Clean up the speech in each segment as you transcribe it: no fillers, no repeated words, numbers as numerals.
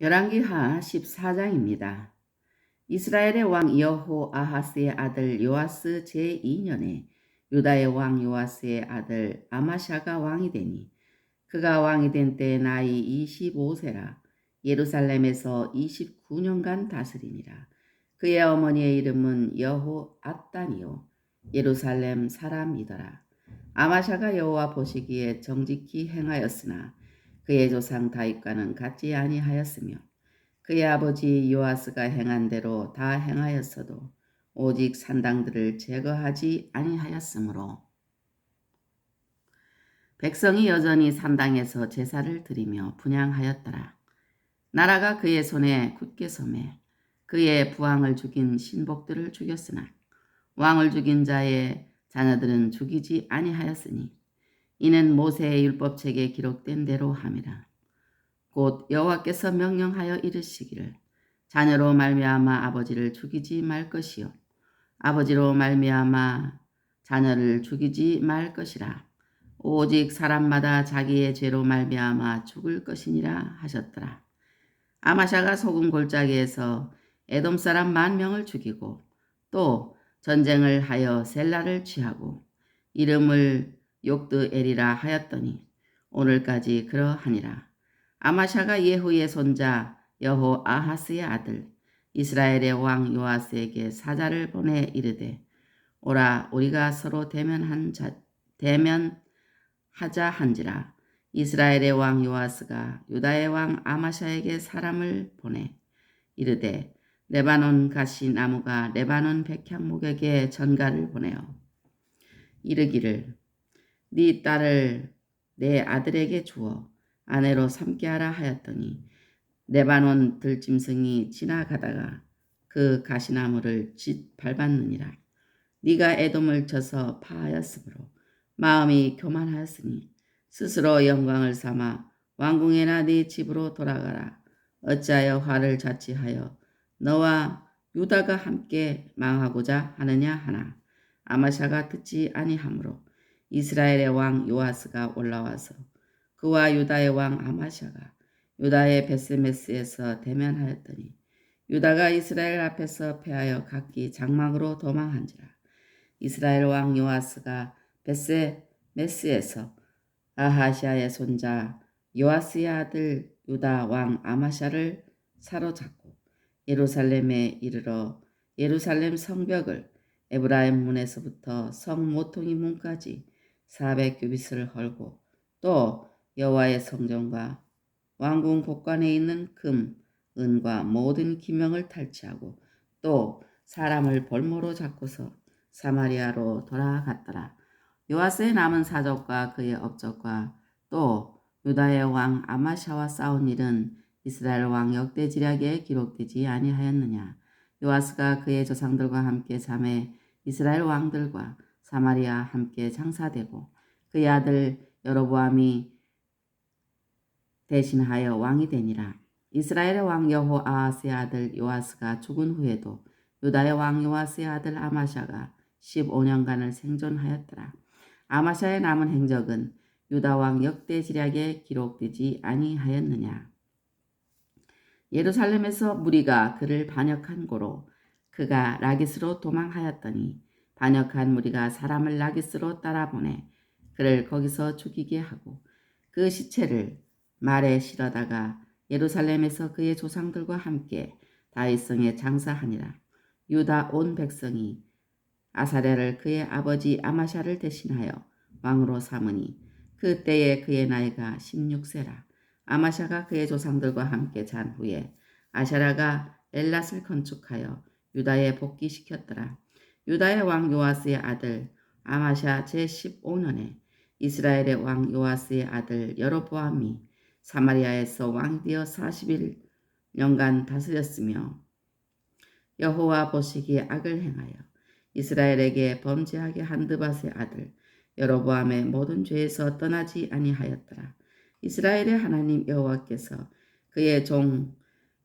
열왕기하 14장입니다. 이스라엘의 왕 여호아하스의 아들 요아스 제2년에 유다의 왕 요아스의 아들 아마샤가 왕이 되니 그가 왕이 된 때 나이 25세라 예루살렘에서 29년간 다스리니라. 그의 어머니의 이름은 여호앗단이요 예루살렘 사람이더라. 아마샤가 여호와 보시기에 정직히 행하였으나 그의 조상 다윗과는 같지 아니하였으며 그의 아버지 요아스가 행한 대로 다 행하였어도 오직 산당들을 제거하지 아니하였으므로 백성이 여전히 산당에서 제사를 드리며 분향하였더라. 나라가 그의 손에 굳게 섬에 그의 부왕을 죽인 신복들을 죽였으나 왕을 죽인 자의 자녀들은 죽이지 아니하였으니 이는 모세의 율법책에 기록된 대로 함이라. 곧 여호와께서 명령하여 이르시기를 자녀로 말미암아 아버지를 죽이지 말 것이요 아버지로 말미암아 자녀를 죽이지 말 것이라. 오직 사람마다 자기의 죄로 말미암아 죽을 것이니라 하셨더라. 아마샤가 소금 골짜기에서 에돔 사람 10,000명을 죽이고 또 전쟁을 하여 셀라를 취하고 이름을 욕드엘이라 하였더니 오늘까지 그러하니라. 아마샤가 예후의 손자 여호아하스의 아들 이스라엘의 왕 요아스에게 사자를 보내 이르되 오라 우리가 서로 대면하자 한지라. 이스라엘의 왕 요아스가 유다의 왕 아마샤에게 사람을 보내 이르되 레바논 가시 나무가 레바논 백향목에게 전가를 보내어 이르기를 네 딸을 내 아들에게 주어 아내로 삼게 하라 하였더니 레바논 들짐승이 지나가다가 그 가시나무를 밟았느니라. 네가 에돔을 쳐서 파하였으므로 마음이 교만하였으니 스스로 영광을 삼아 왕궁에나 네 집으로 돌아가라. 어찌하여 화를 자취하여 너와 유다가 함께 망하고자 하느냐 하나 아마샤가 듣지 아니하므로 이스라엘의 왕 요아스가 올라와서 그와 유다의 왕 아마샤가 유다의 베스메스에서 대면하였더니 유다가 이스라엘 앞에서 패하여 각기 장막으로 도망한지라. 이스라엘 왕 요아스가 베스메스에서 아하시아의 손자 요아스의 아들 유다 왕 아마샤를 사로잡고 예루살렘에 이르러 예루살렘 성벽을 에브라임 문에서부터 성 모퉁이 문까지 400규빗을 헐고 또 여호와의 성전과 왕궁 곳간에 있는 금, 은과 모든 기명을 탈취하고 또 사람을 볼모로 잡고서 사마리아로 돌아갔더라. 요아스의 남은 사적과 그의 업적과 또 유다의 왕 아마샤와 싸운 일은 이스라엘 왕 역대지략에 기록되지 아니하였느냐. 요아스가 그의 조상들과 함께 잠에 이스라엘 왕들과 사마리아 함께 장사되고 그의 아들 여로보암이 대신하여 왕이 되니라. 이스라엘의 왕 여호아하스의 아들 요아스가 죽은 후에도 유다의 왕 요아스의 아들 아마샤가 15년간을 생존하였더라. 아마샤의 남은 행적은 유다 왕 역대지략에 기록되지 아니하였느냐. 예루살렘에서 무리가 그를 반역한 고로 그가 라기스로 도망하였더니 반역한 무리가 사람을 라기스로 따라보내 그를 거기서 죽이게 하고 그 시체를 말에 실어다가 예루살렘에서 그의 조상들과 함께 다윗성에 장사하니라. 유다 온 백성이 아사랴를 그의 아버지 아마샤를 대신하여 왕으로 삼으니 그때에 그의 나이가 16세라. 아마샤가 그의 조상들과 함께 잔 후에 아샤라가 엘랏을 건축하여 유다에 복귀시켰더라. 유다의 왕 요아스의 아들 아마샤 제15년에 이스라엘의 왕 요아스의 아들 여로보암이 사마리아에서 왕이 되어 41년간 다스렸으며 여호와 보시기에 악을 행하여 이스라엘에게 범죄하게 한 드밧의 아들 여로보암의 모든 죄에서 떠나지 아니하였더라. 이스라엘의 하나님 여호와께서 그의 종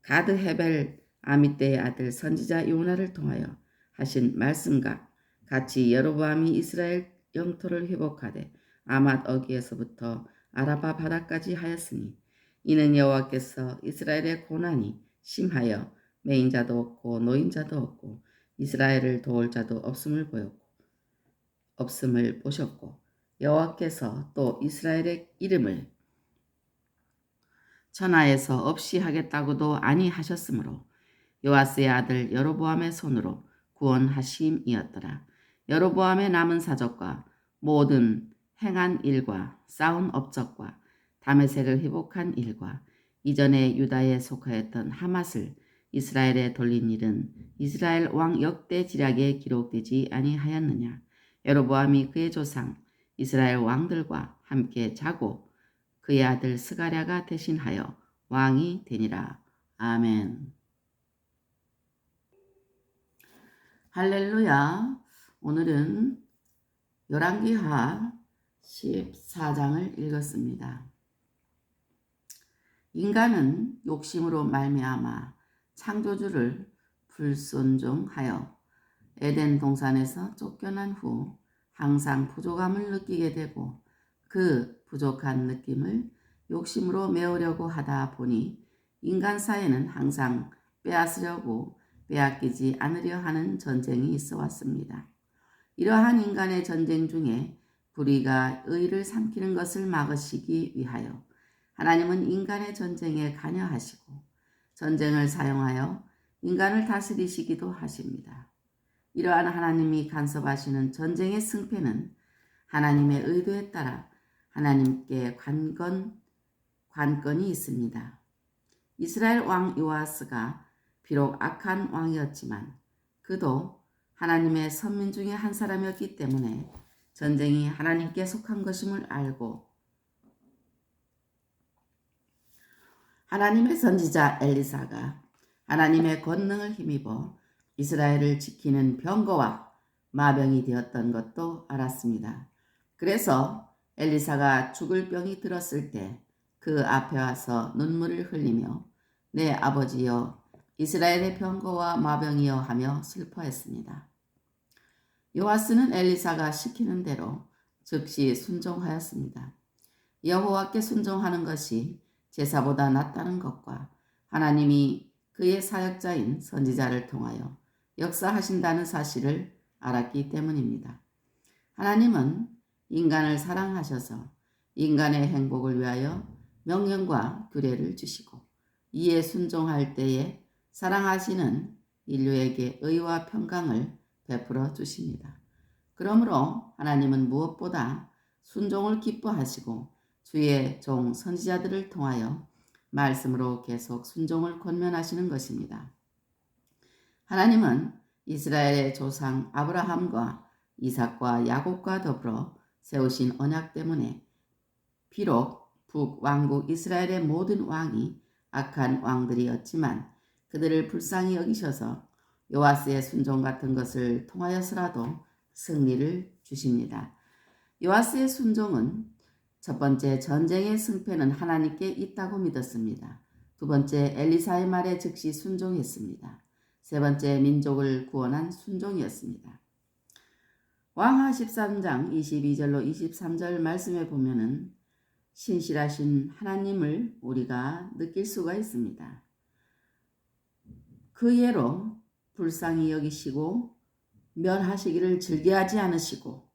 가드 헤벨 아미떼의 아들 선지자 요나를 통하여 하신 말씀과 같이 여로보암이 이스라엘 영토를 회복하되 아맛 어기에서부터 아라바 바다까지 하였으니 이는 여호와께서 이스라엘의 고난이 심하여 매인자도 없고 노인자도 없고 이스라엘을 도울 자도 없음을 보셨고 여호와께서 또 이스라엘의 이름을 천하에서 없이 하겠다고도 아니하셨으므로 요아스의 아들 여로보암의 손으로 구원하심이었더라. 여로보암의 남은 사적과 모든 행한 일과 쌓은 업적과 다메섹을 회복한 일과 이전에 유다에 속하였던 하맛을 이스라엘에 돌린 일은 이스라엘 왕 역대 지략에 기록되지 아니하였느냐. 여로보암이 그의 조상 이스라엘 왕들과 함께 자고 그의 아들 스가랴가 대신하여 왕이 되니라. 아멘. 할렐루야. 오늘은 열왕기하 14장을 읽었습니다. 인간은 욕심으로 말미암아 창조주를 불순종하여 에덴 동산에서 쫓겨난 후 항상 부족함을 느끼게 되고 그 부족한 느낌을 욕심으로 메우려고 하다 보니 인간 사이에는 항상 빼앗으려고 빼앗기지 않으려 하는 전쟁이 있어 왔습니다. 이러한 인간의 전쟁 중에 불의가 의를 삼키는 것을 막으시기 위하여 하나님은 인간의 전쟁에 관여하시고 전쟁을 사용하여 인간을 다스리시기도 하십니다. 이러한 하나님이 간섭하시는 전쟁의 승패는 하나님의 의도에 따라 하나님께 관건이 있습니다. 이스라엘 왕 요아스가 비록 악한 왕이었지만 그도 하나님의 선민 중에 한 사람이었기 때문에 전쟁이 하나님께 속한 것임을 알고 하나님의 선지자 엘리사가 하나님의 권능을 힘입어 이스라엘을 지키는 병거와 마병이 되었던 것도 알았습니다. 그래서 엘리사가 죽을 병이 들었을 때 그 앞에 와서 눈물을 흘리며 내 아버지여 이스라엘의 병거와 마병이여 하며 슬퍼했습니다. 요아스는 엘리사가 시키는 대로 즉시 순종하였습니다. 여호와께 순종하는 것이 제사보다 낫다는 것과 하나님이 그의 사역자인 선지자를 통하여 역사하신다는 사실을 알았기 때문입니다. 하나님은 인간을 사랑하셔서 인간의 행복을 위하여 명령과 규례를 주시고 이에 순종할 때에 사랑하시는 인류에게 의와 평강을 베풀어 주십니다. 그러므로 하나님은 무엇보다 순종을 기뻐하시고 주의 종 선지자들을 통하여 말씀으로 계속 순종을 권면하시는 것입니다. 하나님은 이스라엘의 조상 아브라함과 이삭과 야곱과 더불어 세우신 언약 때문에 비록 북왕국 이스라엘의 모든 왕이 악한 왕들이었지만 그들을 불쌍히 여기셔서 요아스의 순종 같은 것을 통하여서라도 승리를 주십니다. 요아스의 순종은 첫 번째 전쟁의 승패는 하나님께 있다고 믿었습니다. 두 번째 엘리사의 말에 즉시 순종했습니다. 세 번째 민족을 구원한 순종이었습니다. 왕하 13장 22절로 23절 말씀에 보면은 신실하신 하나님을 우리가 느낄 수가 있습니다. 그 예로 불쌍히 여기시고 멸하시기를 즐겨하지 않으시고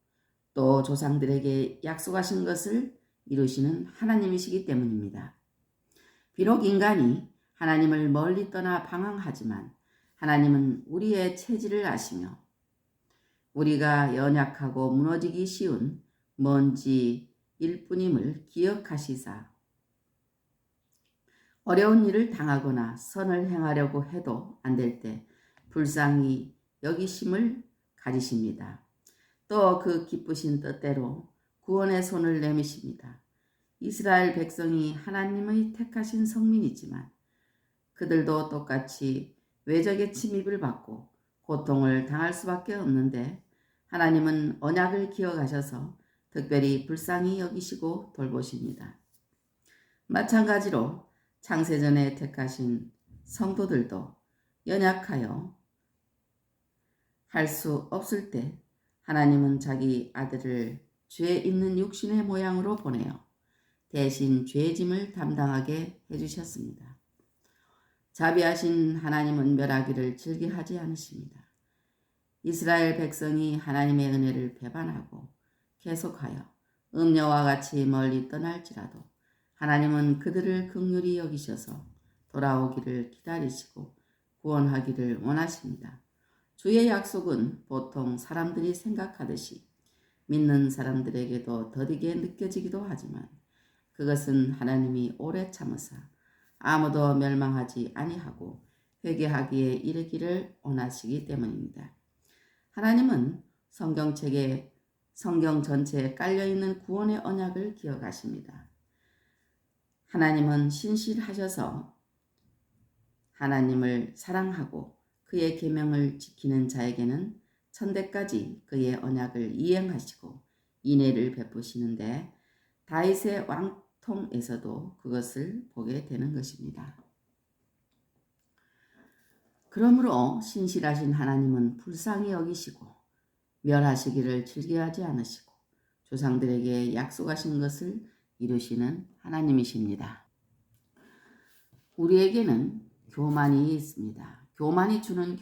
또 조상들에게 약속하신 것을 이루시는 하나님이시기 때문입니다. 비록 인간이 하나님을 멀리 떠나 방황하지만 하나님은 우리의 체질을 아시며 우리가 연약하고 무너지기 쉬운 먼지일 뿐임을 기억하시사 어려운 일을 당하거나 선을 행하려고 해도 안 될 때 불쌍히 여기심을 가지십니다. 또 그 기쁘신 뜻대로 구원의 손을 내미십니다. 이스라엘 백성이 하나님의 택하신 성민이지만 그들도 똑같이 외적의 침입을 받고 고통을 당할 수밖에 없는데 하나님은 언약을 기억하셔서 특별히 불쌍히 여기시고 돌보십니다. 마찬가지로 창세전에 택하신 성도들도 연약하여 할 수 없을 때 하나님은 자기 아들을 죄 있는 육신의 모양으로 보내어 대신 죄짐을 담당하게 해주셨습니다. 자비하신 하나님은 멸하기를 즐겨하지 않으십니다. 이스라엘 백성이 하나님의 은혜를 배반하고 계속하여 음녀와 같이 멀리 떠날지라도 하나님은 그들을 긍휼히 여기셔서 돌아오기를 기다리시고 구원하기를 원하십니다. 주의 약속은 보통 사람들이 생각하듯이 믿는 사람들에게도 더디게 느껴지기도 하지만 그것은 하나님이 오래 참으사 아무도 멸망하지 아니하고 회개하기에 이르기를 원하시기 때문입니다. 하나님은 성경 전체에 깔려있는 구원의 언약을 기억하십니다. 하나님은 신실하셔서 하나님을 사랑하고 그의 계명을 지키는 자에게는 천대까지 그의 언약을 이행하시고 인애를 베푸시는데 다윗의 왕통에서도 그것을 보게 되는 것입니다. 그러므로 신실하신 하나님은 불쌍히 여기시고 멸하시기를 즐겨하지 않으시고 조상들에게 약속하신 것을 이루시는 하나님이십니다. 우리에게는 교만이 있습니다. 교만이 주는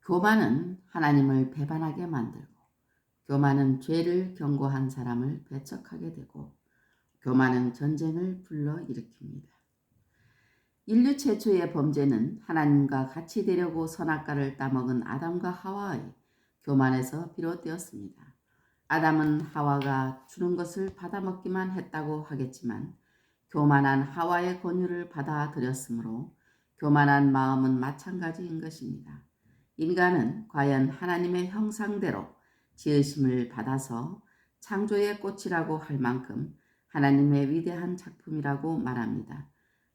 교만은 하나님을 배반하게 만들고 교만은 죄를 경고한 사람을 배척하게 되고 교만은 전쟁을 불러일으킵니다. 인류 최초의 범죄는 하나님과 같이 되려고 선악과를 따먹은 아담과 하와의 교만에서 비롯되었습니다. 아담은 하와가 주는 것을 받아먹기만 했다고 하겠지만 교만한 하와의 권유를 받아들였으므로 교만한 마음은 마찬가지인 것입니다. 인간은 과연 하나님의 형상대로 지으심을 받아서 창조의 꽃이라고 할 만큼 하나님의 위대한 작품이라고 말합니다.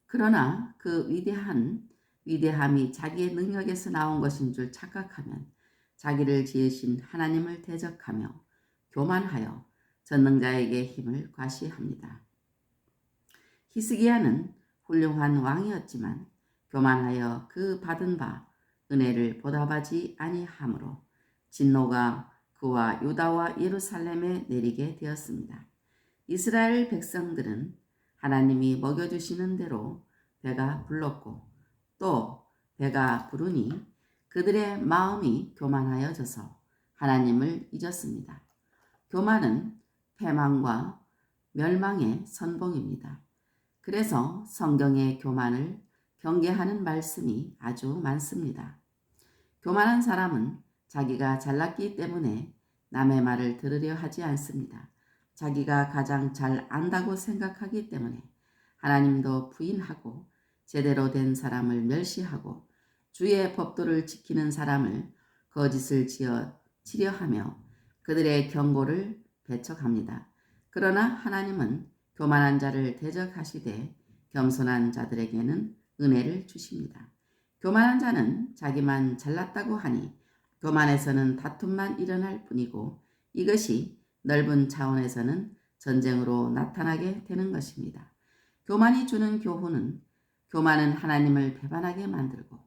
그러나 그 위대함이 자기의 능력에서 나온 것인 줄 착각하면 자기를 지으신 하나님을 대적하며 교만하여 전능자에게 힘을 과시합니다. 히스기야는 훌륭한 왕이었지만 교만하여 그 받은 바 은혜를 보답하지 아니하므로 진노가 그와 유다와 예루살렘에 내리게 되었습니다. 이스라엘 백성들은 하나님이 먹여주시는 대로 배가 불렀고 또 배가 부르니 그들의 마음이 교만하여져서 하나님을 잊었습니다. 교만은 패망과 멸망의 선봉입니다. 그래서 성경의 교만을 경계하는 말씀이 아주 많습니다. 교만한 사람은 자기가 잘났기 때문에 남의 말을 들으려 하지 않습니다. 자기가 가장 잘 안다고 생각하기 때문에 하나님도 부인하고 제대로 된 사람을 멸시하고 주의 법도를 지키는 사람을 거짓을 지어 치려하며 그들의 경고를 배척합니다. 그러나 하나님은 교만한 자를 대적하시되 겸손한 자들에게는 은혜를 주십니다. 교만한 자는 자기만 잘났다고 하니 교만에서는 다툼만 일어날 뿐이고 이것이 넓은 차원에서는 전쟁으로 나타나게 되는 것입니다. 교만이 주는 교만은 하나님을 배반하게 만들고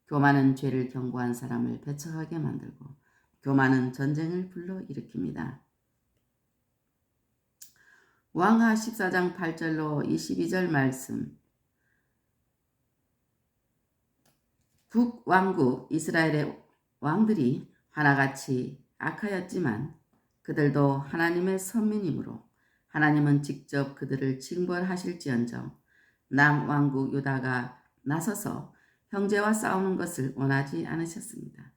교만은 죄를 경고한 사람을 배척하게 만들고 교만은 전쟁을 불러일으킵니다. 왕하 14장 8절로 22절 말씀. 북왕국 이스라엘의 왕들이 하나같이 악하였지만 그들도 하나님의 선민이므로 하나님은 직접 그들을 징벌하실지언정 남왕국 유다가 나서서 형제와 싸우는 것을 원하지 않으셨습니다.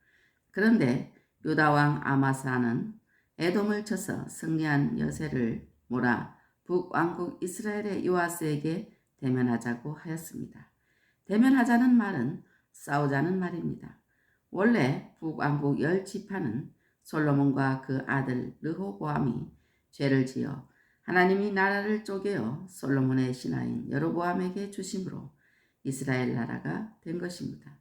그런데 유다왕 아마사는 에돔을 쳐서 승리한 여세를 몰아 북왕국 이스라엘의 요아스에게 대면하자고 하였습니다. 대면하자는 말은 싸우자는 말입니다. 원래 북왕국 10지파는 솔로몬과 그 아들 르호보암이 죄를 지어 하나님이 나라를 쪼개어 솔로몬의 신하인 여로보암에게 주심으로 이스라엘 나라가 된 것입니다.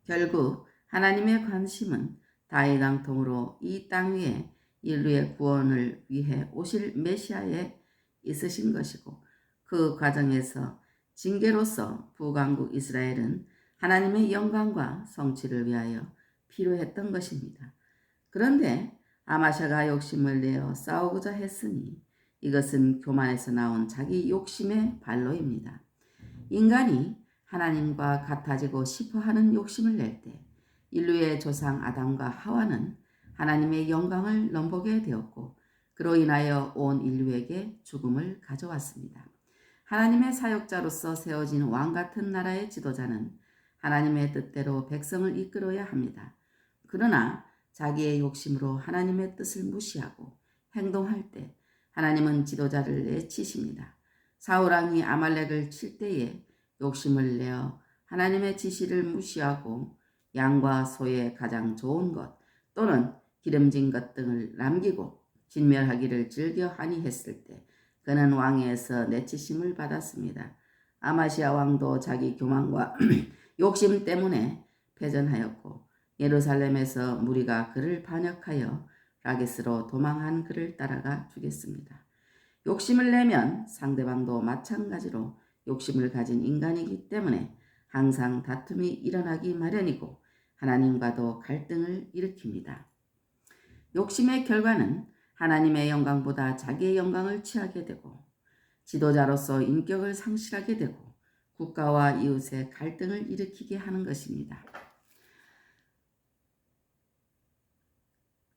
결국 하나님의 관심은 다윗 왕통으로 이 땅 위에 인류의 구원을 위해 오실 메시아에 있으신 것이고 그 과정에서 징계로서 북왕국 이스라엘은 하나님의 영광과 성취를 위하여 필요했던 것입니다. 그런데 아마샤가 욕심을 내어 싸우고자 했으니 이것은 교만에서 나온 자기 욕심의 발로입니다. 인간이 하나님과 같아지고 싶어하는 욕심을 낼 때 인류의 조상 아담과 하와는 하나님의 영광을 넘보게 되었고 그로 인하여 온 인류에게 죽음을 가져왔습니다. 하나님의 사역자로서 세워진 왕 같은 나라의 지도자는 하나님의 뜻대로 백성을 이끌어야 합니다. 그러나 자기의 욕심으로 하나님의 뜻을 무시하고 행동할 때 하나님은 지도자를 내치십니다. 사울왕이 아말렉을 칠 때에 욕심을 내어 하나님의 지시를 무시하고 양과 소의 가장 좋은 것 또는 기름진 것 등을 남기고 진멸하기를 즐겨 하니 했을 때 그는 왕위에서 내치심을 받았습니다. 아마시아 왕도 자기 교만과 욕심 때문에 패전하였고 예루살렘에서 무리가 그를 반역하여 라게스로 도망한 그를 따라가 죽였습니다. 욕심을 내면 상대방도 마찬가지로 욕심을 가진 인간이기 때문에 항상 다툼이 일어나기 마련이고 하나님과도 갈등을 일으킵니다. 욕심의 결과는 하나님의 영광보다 자기의 영광을 취하게 되고 지도자로서 인격을 상실하게 되고 국가와 이웃의 갈등을 일으키게 하는 것입니다.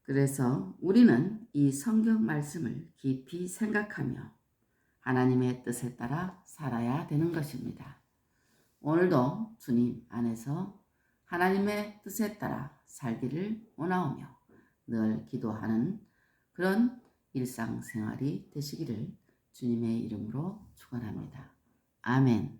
그래서 우리는 이 성경 말씀을 깊이 생각하며 하나님의 뜻에 따라 살아야 되는 것입니다. 오늘도 주님 안에서 하나님의 뜻에 따라 살기를 원하오며 늘 기도하는 그런 일상생활이 되시기를 주님의 이름으로 축원합니다. 아멘.